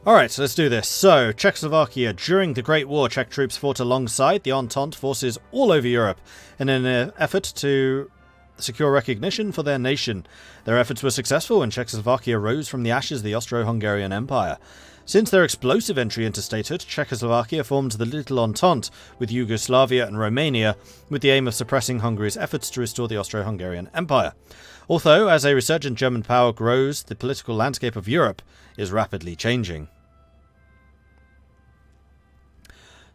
Alright, so let's do this. So, Czechoslovakia. During the Great War, Czech troops fought alongside the Entente forces all over Europe in an effort to secure recognition for their nation. Their efforts were successful and Czechoslovakia rose from the ashes of the Austro-Hungarian Empire. Since their explosive entry into statehood, Czechoslovakia formed the Little Entente with Yugoslavia and Romania with the aim of suppressing Hungary's efforts to restore the Austro-Hungarian Empire. Although, as a resurgent German power grows, the political landscape of Europe is rapidly changing.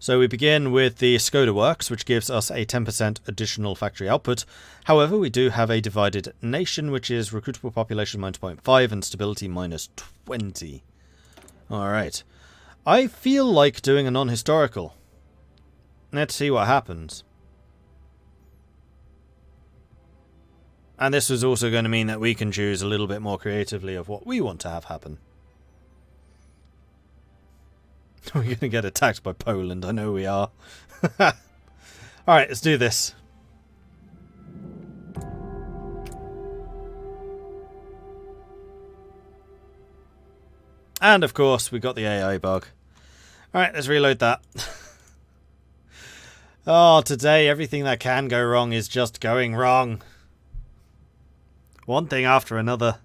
So we begin with the Skoda Works, which gives us a 10% additional factory output. However, we do have a divided nation, which is recruitable population -0.5 and stability -20. Alright. I feel like doing a non-historical. Let's see what happens. And this is also going to mean that we can choose a little bit more creatively of what we want to have happen. We're going to get attacked by Poland, I know we are. Alright, let's do this. And of course, we got the AI bug. Alright, let's reload that. Oh, today everything that can go wrong is just going wrong. One thing after another.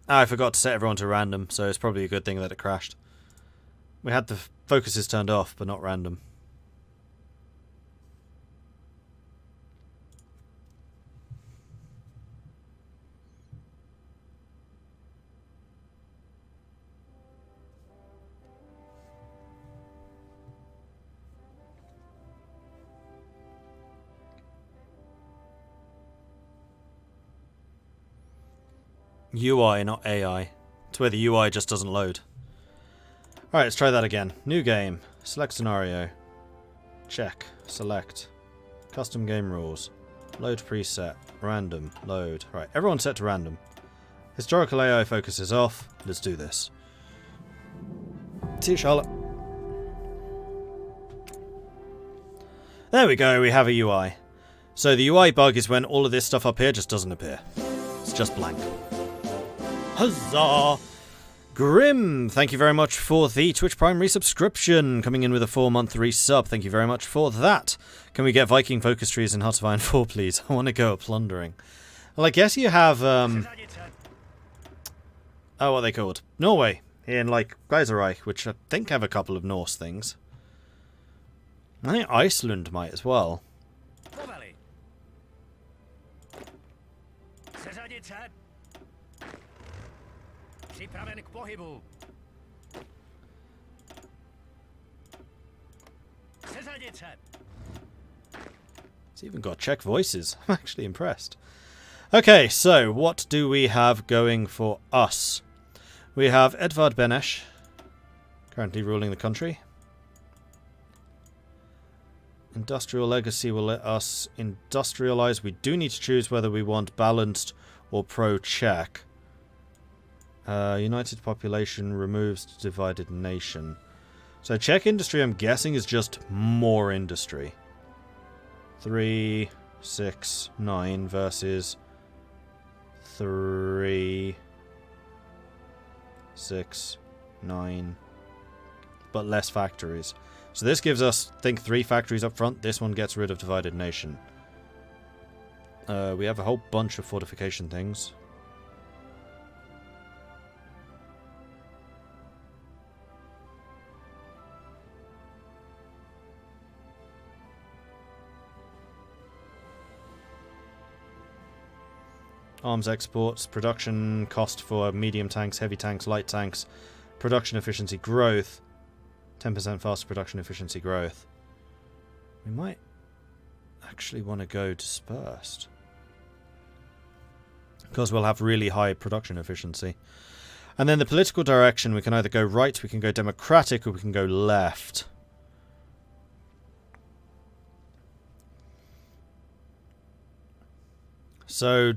Oh, I forgot to set everyone to random, so it's probably a good thing that it crashed. We had the focuses turned off, but not random. UI, not AI. It's where the UI just doesn't load. Alright, let's try that again. New game. Select scenario. Check. Select. Custom game rules. Load preset. Random. Load. Right, everyone's set to random. Historical AI focus is off. Let's do this. See you, Charlotte. There we go, we have a UI. So the UI bug is when all of this stuff up here just doesn't appear. It's just blank. Huzzah! Grim, thank you very much for the Twitch Prime resubscription. Coming in with a 4-month resub. Thank you very much for that. Can we get Viking focus trees in Heart of Iron 4, please? I want to go plundering. Well, I guess you have, oh, what are they called? Norway, in, like, Kaiserreich, which I think have a couple of Norse things. I think Iceland might as well. It's even got Czech voices. I'm actually impressed. Okay, so what do we have going for us? We have Edvard Benesh, currently ruling the country. Industrial legacy will let us industrialize. We do need to choose whether we want balanced or pro-Czech. United population removes divided nation. So Czech industry, I'm guessing, is just more industry. 3, 6, 9 versus 3, 6, 9, but less factories. So this gives us, I think, 3 factories up front. This one gets rid of divided nation. We have a whole bunch of fortification things. Arms exports, production cost for medium tanks, heavy tanks, light tanks, production efficiency growth, 10% faster production efficiency growth. We might actually want to go dispersed, because we'll have really high production efficiency. And then the political direction, we can either go right, we can go democratic, or we can go left. So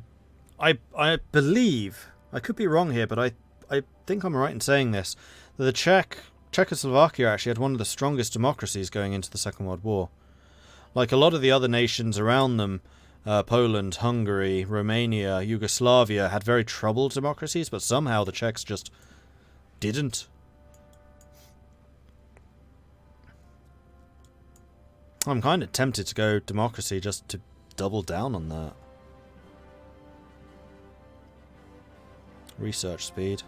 I believe, I could be wrong here, but I think I'm right in saying this, that the Czechoslovakia actually had one of the strongest democracies going into the Second World War. Like a lot of the other nations around them, Poland, Hungary, Romania, Yugoslavia had very troubled democracies, but somehow the Czechs just didn't. I'm kind of tempted to go democracy just to double down on that. Research speed.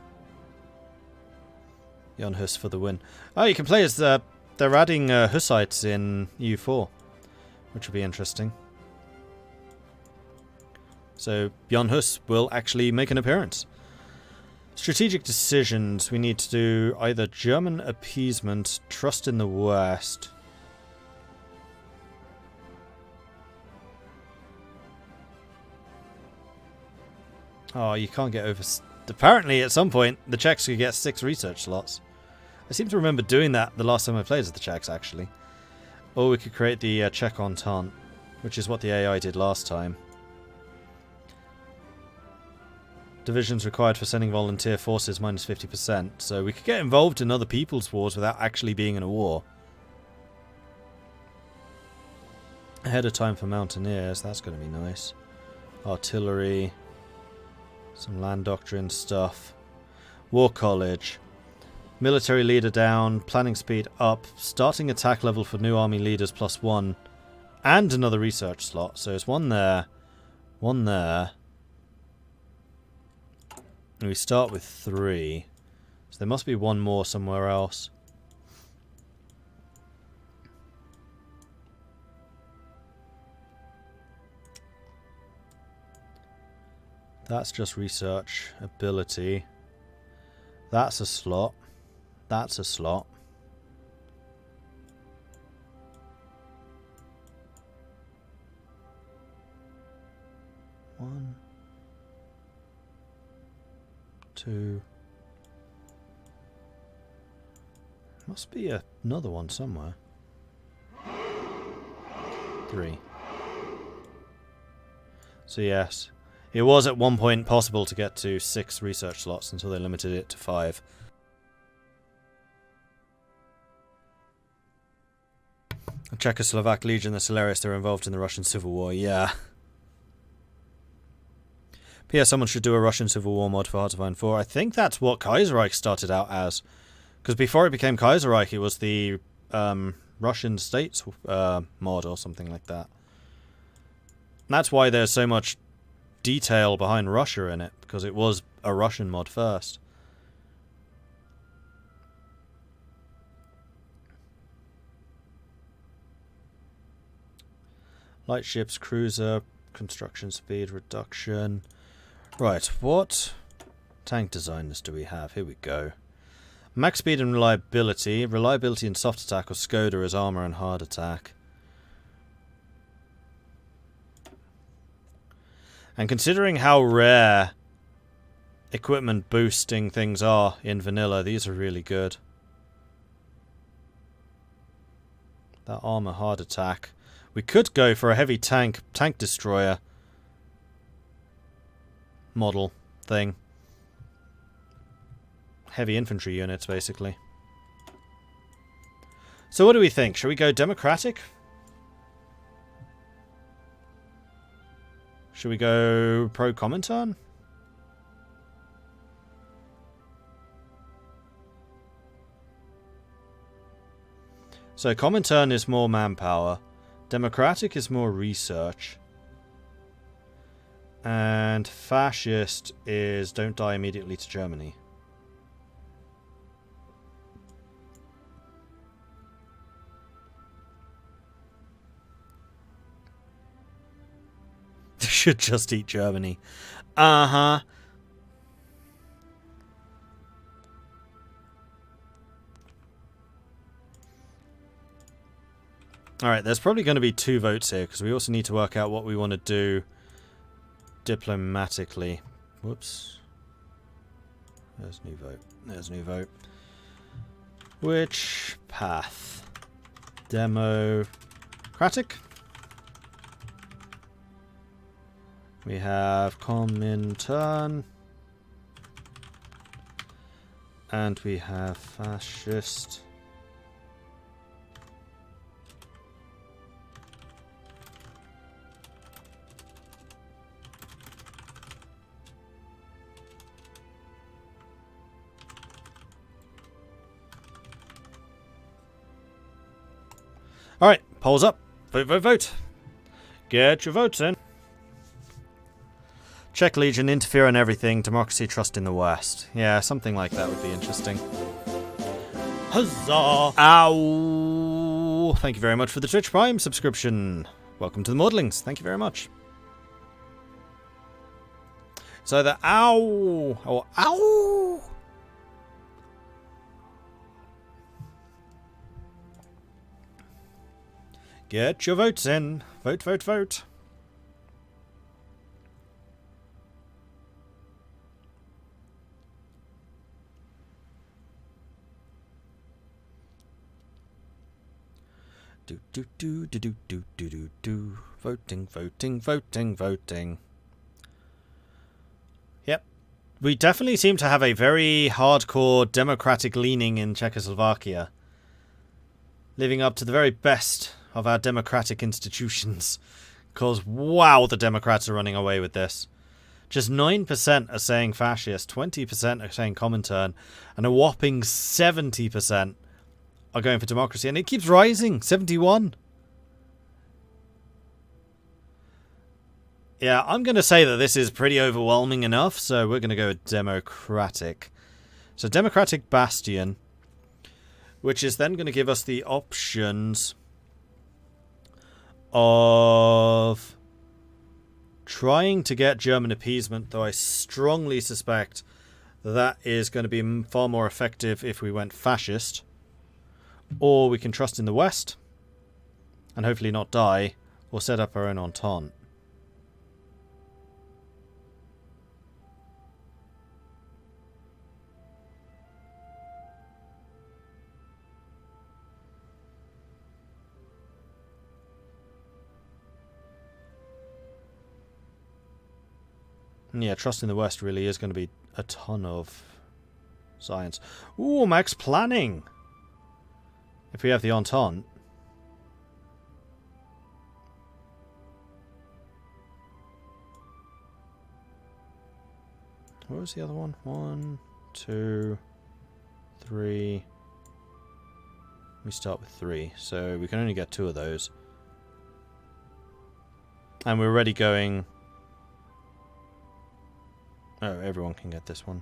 Jan Hus for the win. Oh, you can play as they're adding Hussites in EU4, which will be interesting. So Jan Hus will actually make an appearance. Strategic decisions. We need to do either German appeasement, trust in the West. Oh, you can't get over... Apparently, at some point, the Czechs could get 6 research slots. I seem to remember doing that the last time I played as the Czechs, actually. Or we could create the Czech Entente, which is what the AI did last time. Divisions required for sending volunteer forces minus 50%, so we could get involved in other people's wars without actually being in a war. Ahead of time for mountaineers, that's going to be nice. Artillery... Some land doctrine stuff. War college. Military leader down. Planning speed up. Starting attack level for new army leaders +1. And another research slot. So it's one there. One there. And we start with 3. So there must be one more somewhere else. That's just research ability. That's a slot. That's a slot. One. 2. Must be another one somewhere. 3. So yes. It was at one point possible to get to 6 research slots until they limited it to 5. The Czechoslovak Legion, the Silurius, they're involved in the Russian Civil War, yeah. P.S. Someone should do a Russian Civil War mod for Hearts of Iron 4. I think that's what Kaiserreich started out as. Because before it became Kaiserreich, it was the Russian States mod or something like that. And that's why there's so much detail behind Russia in it, because it was a Russian mod first. Light ships, cruiser, construction speed reduction. Right, what tank designers do we have? Here we go. Max speed and reliability. Reliability and soft attack, or Skoda as armor and hard attack. And considering how rare equipment boosting things are in vanilla, these are really good. That armor hard attack. We could go for a heavy tank destroyer model thing. Heavy infantry units, basically. So what do we think? Should we go democratic? Should we go pro-Comintern? So Comintern is more manpower. Democratic is more research. And fascist is don't die immediately to Germany. They should just eat Germany. Uh-huh. Alright, there's probably going to be 2 votes here, because we also need to work out what we want to do diplomatically. Whoops. There's new vote. There's new vote. Which path? Democratic? We have Comintern. And we have fascist. Alright, polls up. Vote, vote, vote. Get your votes in. Czech Legion, interfere in everything. Democracy, trust in the West. Yeah, something like that would be interesting. Huzzah! Ow! Thank you very much for the Twitch Prime subscription. Welcome to the Maudlings. Thank you very much. It's either ow or ow! Get your votes in. Vote, vote, vote. Do do do do do do do do do. Voting, voting, voting, voting. Yep. We definitely seem to have a very hardcore democratic leaning in Czechoslovakia. Living up to the very best of our democratic institutions. Because, wow, the Democrats are running away with this. Just 9% are saying fascist, 20% are saying Comintern, and a whopping 70% are going for democracy. And it keeps rising, 71. Yeah, I'm going to say that this is pretty overwhelming enough, so we're going to go with democratic. So democratic bastion, which is then going to give us the options of trying to get German appeasement, though I strongly suspect that is going to be far more effective if we went fascist. Or we can trust in the West and hopefully not die, or set up our own entente. Yeah, trust in the West really is going to be a ton of science. Ooh, max planning! If we have the Entente. What was the other one? 1, 2, 3. We start with 3, so we can only get 2 of those. And we're already going... Oh, everyone can get this one.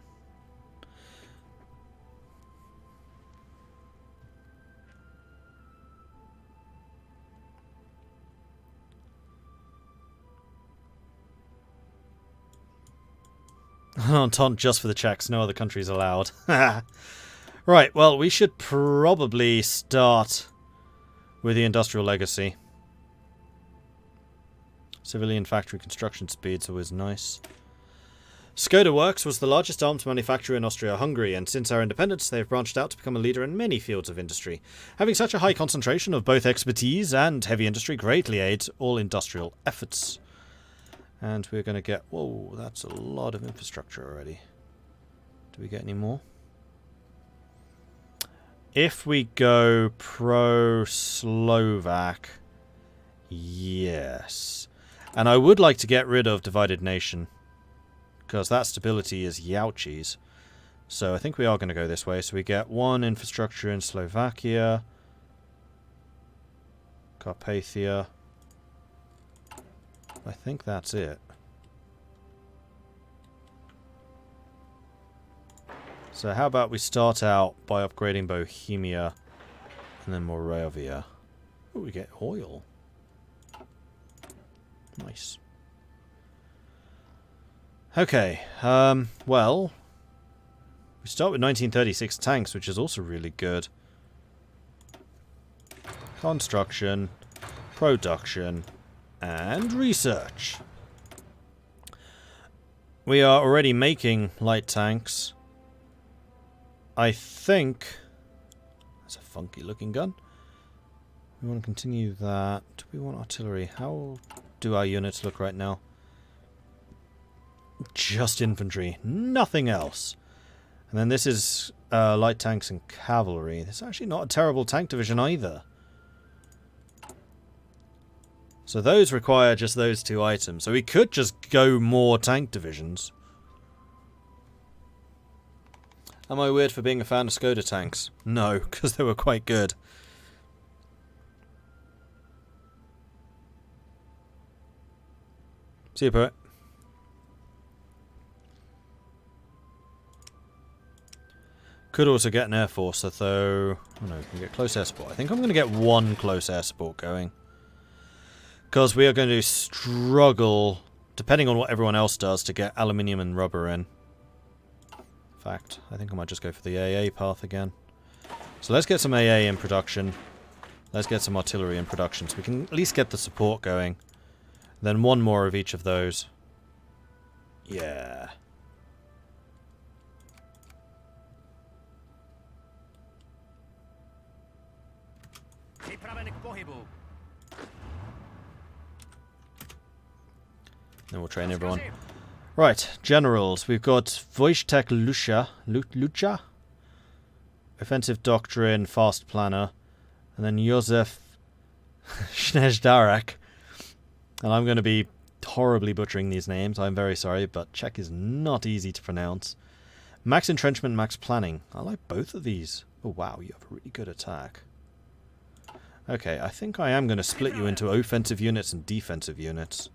Entente just for the Czechs, no other countries allowed. Right, well, we should probably start with the industrial legacy. Civilian factory construction speed's always nice. Skoda Works was the largest arms manufacturer in Austria-Hungary, and since our independence they have branched out to become a leader in many fields of industry. Having such a high concentration of both expertise and heavy industry greatly aids all industrial efforts. And we're going to get... Whoa, that's a lot of infrastructure already. Do we get any more? If we go pro-Slovak... Yes. And I would like to get rid of Divided Nation, because that stability is Yauchi's. So I think we are going to go this way. So we get 1 infrastructure in Slovakia. Carpathia. I think that's it. So how about we start out by upgrading Bohemia and then Moravia. Oh, we get oil. Nice. Okay, well, we start with 1936 tanks, which is also really good. Construction, production, and research. We are already making light tanks. I think... That's a funky looking gun. We want to continue that. Do we want artillery? How do our units look right now? Just infantry, nothing else. And then this is light tanks and cavalry. This is actually not a terrible tank division either. So those require just those 2 items. So we could just go more tank divisions. Am I weird for being a fan of Skoda tanks? No, because they were quite good. See you, poet. Could also get an air force, though. Oh no, we can get close air support. I think I'm going to get one close air support going. Because we are going to struggle, depending on what everyone else does, to get aluminium and rubber in. In fact, I think I might just go for the AA path again. So let's get some AA in production. Let's get some artillery in production so we can at least get the support going. Then one more of each of those. Yeah. Then we'll train everyone. Right, generals. We've got Wojtek Lucha, offensive doctrine, fast planner, and then Józef Śnieżdarek. And I'm going to be horribly butchering these names. I'm very sorry, but Czech is not easy to pronounce. Max entrenchment, max planning. I like both of these. Oh wow, you have a really good attack. Okay, I think I am going to split you into offensive units and defensive units.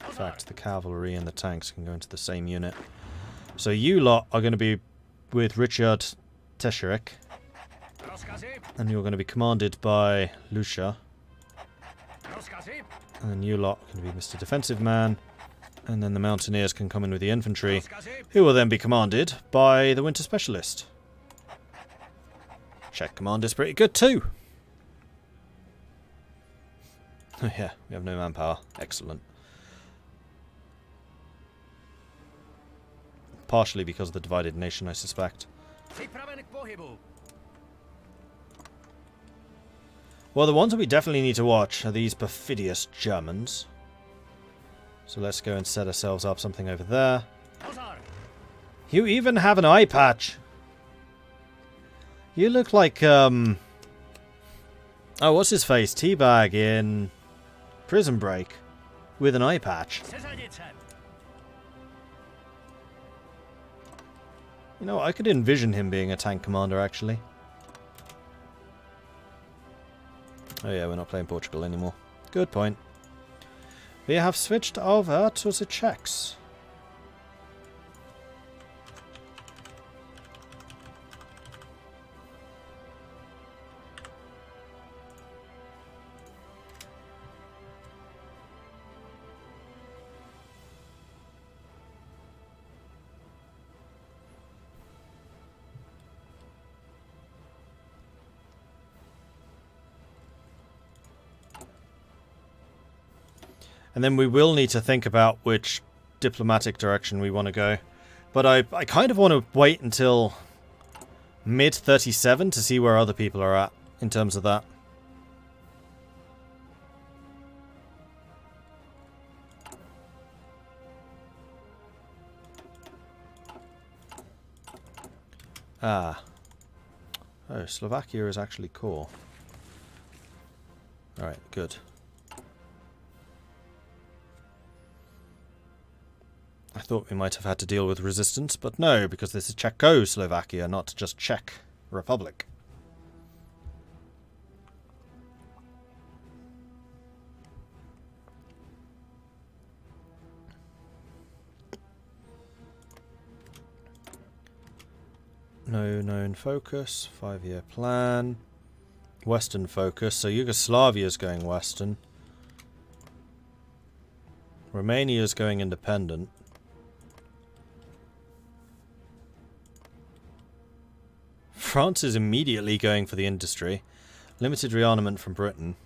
In fact, the cavalry and the tanks can go into the same unit. So you lot are going to be with Richard Tescherek. And you're going to be commanded by Lucia. And then you lot are going to be Mr. Defensive Man. And then the Mountaineers can come in with the infantry, who will then be commanded by the Winter Specialist. Czech commander's pretty good too. Oh yeah, we have no manpower. Excellent. Partially because of the divided nation, I suspect. Well, the ones that we definitely need to watch are these perfidious Germans. So let's go and set ourselves up something over there. You even have an eye patch! You look like, oh, what's his face? Teabag in Prison Break. With an eye patch. You know, I could envision him being a tank commander, actually. Oh yeah, we're not playing Portugal anymore. Good point. We have switched over to the Czechs. And then we will need to think about which diplomatic direction we want to go. But I kind of want to wait until mid-37 to see where other people are at in terms of that. Ah. Oh, Slovakia is actually core. Alright, good. I thought we might have had to deal with resistance, but no, because this is Czechoslovakia, not just Czech Republic. No known focus, 5-year plan, Western focus, so Yugoslavia's going Western. Romania's going independent. France is immediately going for the industry. Limited rearmament from Britain.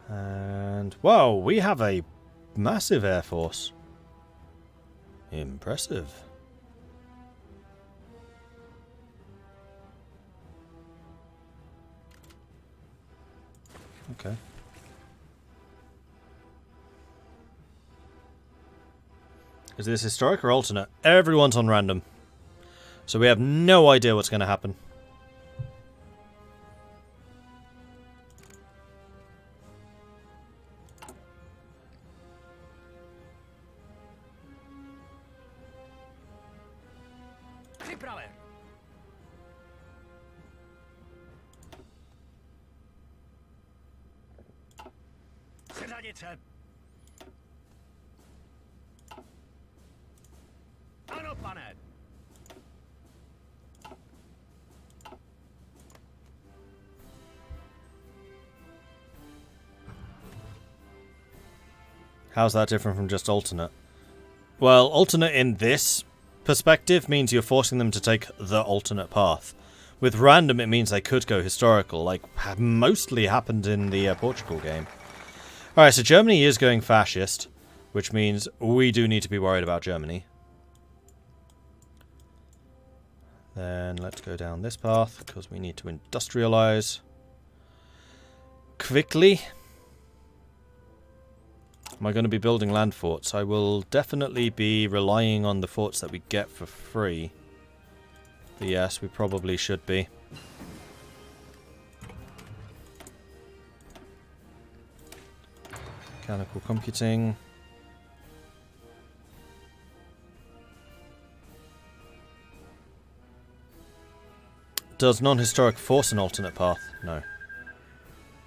And, wow, we have a massive air force. Impressive. Okay. Is this historic or alternate? Everyone's on random. So we have no idea what's going to happen. Ano, pane! How's that different from just alternate? Well, alternate in this perspective means you're forcing them to take the alternate path. With random, it means they could go historical, like mostly happened in the Portugal game. Alright, so Germany is going fascist, which means we do need to be worried about Germany. Then let's go down this path, because we need to industrialize quickly. Am I going to be building land forts? I will definitely be relying on the forts that we get for free. But yes, we probably should be. Mechanical computing. Does non-historic force an alternate path? No.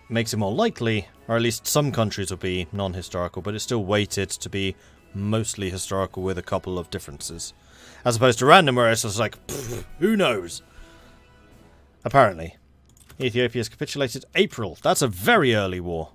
Makes it more likely, or at least some countries will be non-historical, but it's still weighted to be mostly historical with a couple of differences. As opposed to random, where it's just like, who knows? Apparently. Ethiopia's capitulated April. That's a very early war.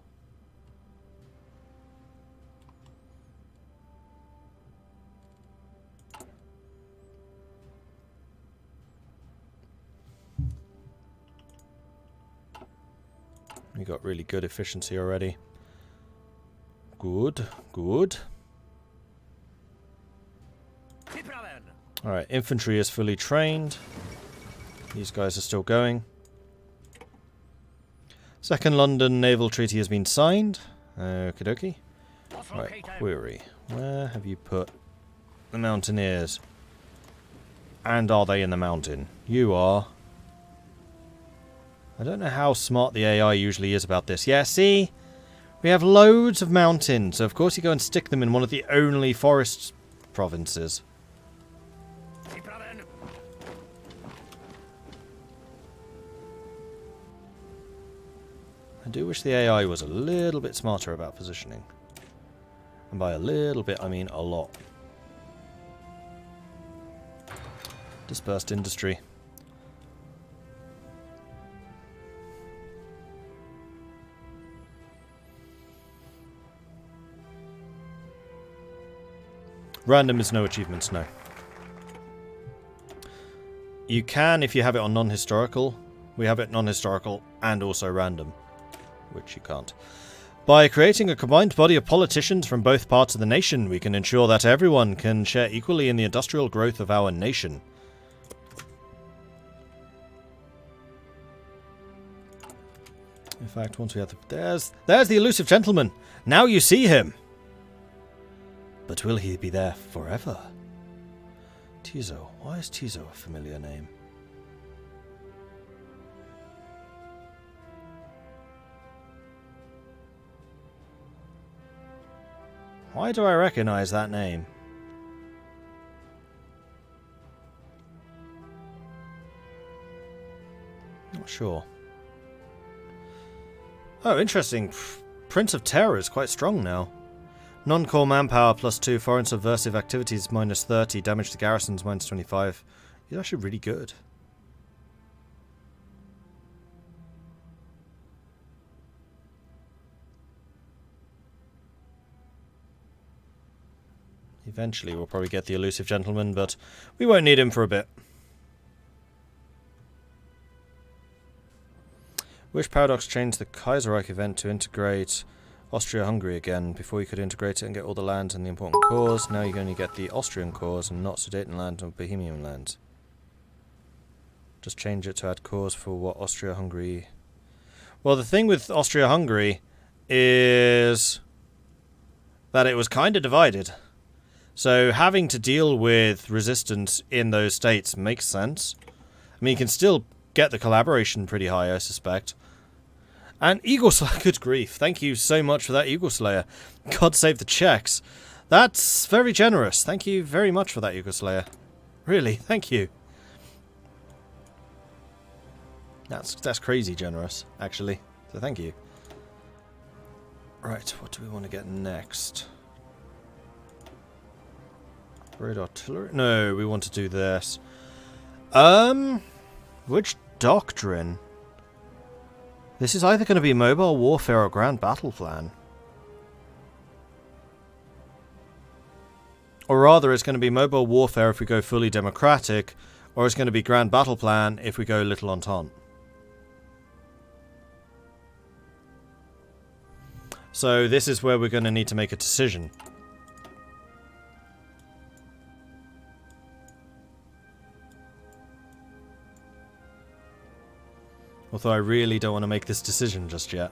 We got really good efficiency already. Good, good. Alright, infantry is fully trained. These guys are still going. Second London Naval Treaty has been signed. Okie dokie. Right, query. Where have you put the mountaineers? And are they in the mountain? You are. I don't know how smart the AI usually is about this. Yeah, see? We have loads of mountains, so of course you go and stick them in one of the only forest provinces. I do wish the AI was a little bit smarter about positioning. And by a little bit, I mean a lot. Dispersed industry. Random is no achievements, no. You can if you have it on non-historical. We have it non-historical and also random, which you can't. By creating a combined body of politicians from both parts of the nation, we can ensure that everyone can share equally in the industrial growth of our nation. In fact, once we have the... There's the elusive gentleman! Now you see him! But will he be there forever? Tizo. Why is Tizo a familiar name? Why do I recognize that name? Not sure. Oh, interesting. Prince of Terror is quite strong now. Non-core manpower +2, foreign subversive activities -30, damage to garrisons -25. He's actually really good. Eventually we'll probably get the elusive gentleman, but we won't need him for a bit. Which paradox changed the Kaiserreich event to integrate Austria-Hungary again? Before you could integrate it and get all the lands and the important cores, now you're going to get the Austrian cores and not Sudetenland or Bohemian lands. Just change it to add cores for what Austria-Hungary... Well, the thing with Austria-Hungary is that it was kind of divided. So having to deal with resistance in those states makes sense. I mean, you can still get the collaboration pretty high, I suspect. And Eagle Slayer, good grief. Thank you so much for that, Eagle Slayer. God save the Czechs. That's very generous. Thank you very much for that, Eagle Slayer. Really, thank you. That's crazy generous, actually. So thank you. Right, what do we want to get next? Great artillery? No, we want to do this. Which doctrine? This is either going to be mobile warfare or grand battle plan. Or rather, it's going to be mobile warfare if we go fully democratic, or it's going to be grand battle plan if we go little entente. So this is where we're going to need to make a decision. Although I really don't want to make this decision just yet.